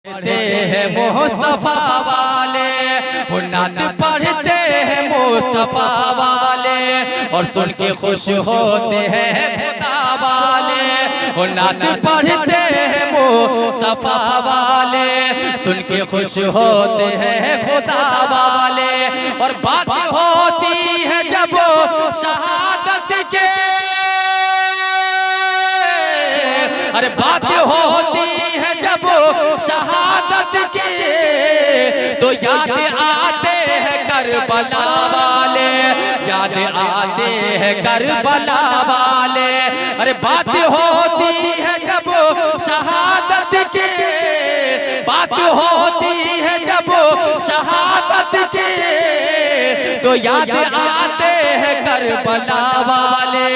पढ़ते हैं मुस्तफा वाले, वो नात पढ़ते हैं मुस्तफा वाले और सुन के खुश होते हैं खुदा वाले। वो नात पढ़ते हैं मुस्तफा वाले, सुन के खुश होते हैं खुदा वाले। और बात होती है जब शहादत के, अरे बात होती है जब शहादत की, तो याद आते हैं करबला वाले, याद आते हैं करबला वाले। अरे बात होती है जब शहादत की, बात होती है जब शहादत की, तो याद आते हैं करबला वाले,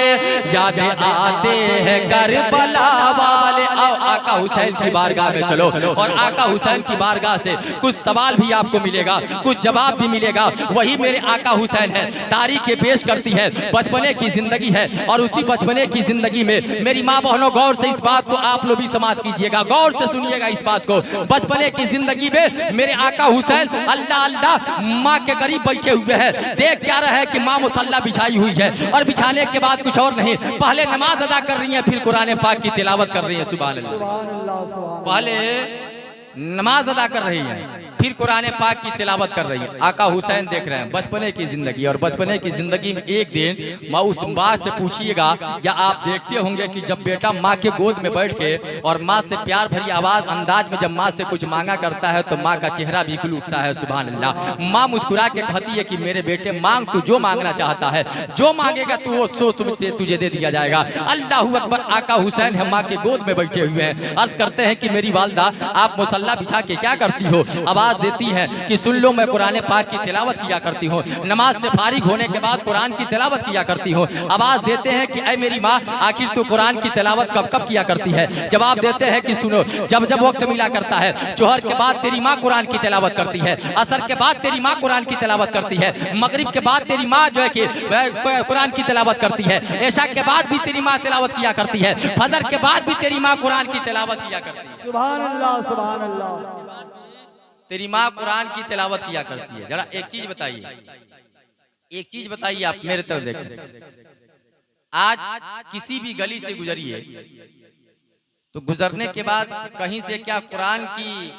याद आते हैं करबला वाले। आओ आका हुसैन की बारगाह में चलो और आका हुसैन की बारगाह से कुछ सवाल भी आपको मिलेगा, कुछ जवाब भी मिलेगा। वही मेरे आका हुसैन है, तारीखें पेश करती है, बचपने की जिंदगी है। और उसी बचपने की जिंदगी में मेरी माँ बहनों गौर से इस बात को आप लोग भी समाप्त कीजिएगा, गौर से सुनिएगा इस बात को। बचपने की जिंदगी में मेरे आका हुसैन अल्लाह अल्लाह माँ के करीब बैठे हुए हैं। देख क्या रहा है कि माँ मुसल्ला बिछाई हुई है और बिछाने के बाद कुछ और नहीं, पहले नमाज अदा कर रही है, फिर कुरान पाक की तिलावत कर रही है। सुभान अल्लाह। पहले नमाज अदा कर रही है, फिर कुरान पाक की तिलावत कर रही है। आका हुसैन देख रहे हैं बचपने की जिंदगी। और बचपने की जिंदगी में एक दिन माँ उस बात से पूछिएगा, या आप देखते होंगे कि जब बेटा माँ के गोद में बैठ के और माँ से प्यार भरी आवाज अंदाज में जब माँ से कुछ मांगा करता है तो माँ का चेहरा बिल्कुल उठता है। सुभान अल्लाह। माँ मुस्कुरा के कहती है कि मेरे बेटे मांग, तू जो मांगना चाहता है, जो मांगेगा तू वो सोच तुझे दे दिया जाएगा। अल्लाहू अकबर। आका हुसैन है माँ के गोद में बैठे हुए हैं, अर्ज करते हैं कि मेरी वालदा आप मुसल्ला बिछा के क्या करती हो? आवाज देती है कि सुन लो, मैं कुरान पाक की तिलावत किया करती हूँ, नमाज से फारिग होने के बाद कुरान की तिलावत किया करती हूँ। आवाज देते हैं कि ऐ मेरी माँ, आखिर तू कुरान की तिलावत कब कब किया करती है? जवाब देते हैं कि सुनो, जब जब वक्त मिला करता है। जोहर के बाद तेरी माँ कुरान की तिलावत करती है, असर के बाद तेरी माँ कुरान की तिलावत करती है, मगरिब के बाद तेरी माँ जो है कि कुरान की तिलावत करती है, ऐशा के बाद भी तेरी माँ तिलावत किया करती है, फजर के बाद भी तेरी माँ कुरान की तिलावत किया करती है। सुभान अल्लाह, सुभान अल्लाह। तेरी माँ कुरान की तिलावत किया करती है। जरा एक चीज बताइए, एक चीज बताइए, आप मेरे तरफ देखें। आज किसी भी गली से गुजरिए तो गुजरने के बाद कहीं से क्या कुरान की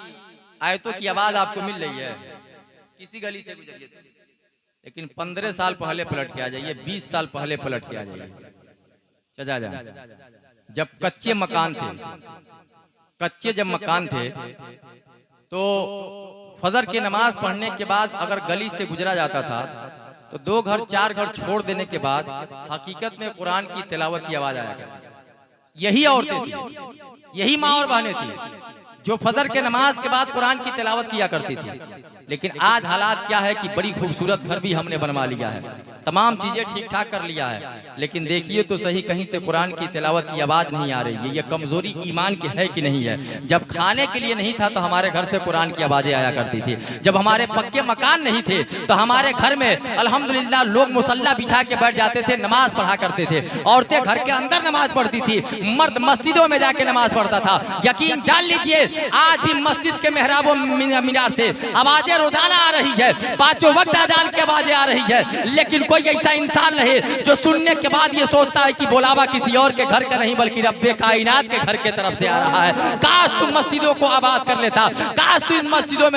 आयतों की आवाज आपको मिल रही है? किसी गली से गुजरिए तो। लेकिन 15 साल पहले पलट के आ जाइए, 20 साल पहले पलट के आ जाइए, चला जा। जब कच्चे मकान थे, कच्चे जब मकान थे तो फजर की नमाज पढ़ने के बाद अगर गली से गुजरा जाता था तो 2 घर 4 घर छोड़ देने के बाद हकीकत में कुरान की तिलावत की आवाज आया करती। यही औरतें थी, यही माँ और बहनें थी जो फजर के नमाज के बाद कुरान की तिलावत किया करती थी। लेकिन आज हालात क्या है कि बड़ी खूबसूरत घर भी हमने बनवा लिया है, तमाम चीजें ठीक ठाक कर लिया है, लेकिन देखिए तो सही कहीं से कुरान की तिलावत की आवाज नहीं आ रही है। ये कमजोरी ईमान की है कि नहीं है? जब खाने के लिए नहीं था तो हमारे घर से कुरान की आवाजें आया करती थी। जब हमारे पक्के मकान नहीं थे तो हमारे घर में अल्हम्दुलिल्लाह लोग मुसल्ला बिछा के बैठ जाते थे, नमाज पढ़ा करते थे। औरतें घर के अंदर नमाज पढ़ती थी, मर्द मस्जिदों में जाके नमाज पढ़ता था। यकीन जान लीजिए आज भी मस्जिद के मेहराबों मीनार से आवाजें रोजाना आ रही है, 5 वक्त अजान की आवाजें आ रही है, लेकिन कोई ऐसा इंसान नहीं जो सुनने के बाद ये सोचता है कि बुलावा किसी और के घर का नहीं बल्कि रब्बे कायनात के घर के तरफ से आ रहा है। काश तुम मस्जिदों को आबाद कर लेता, काश तू इन मस्जिदों में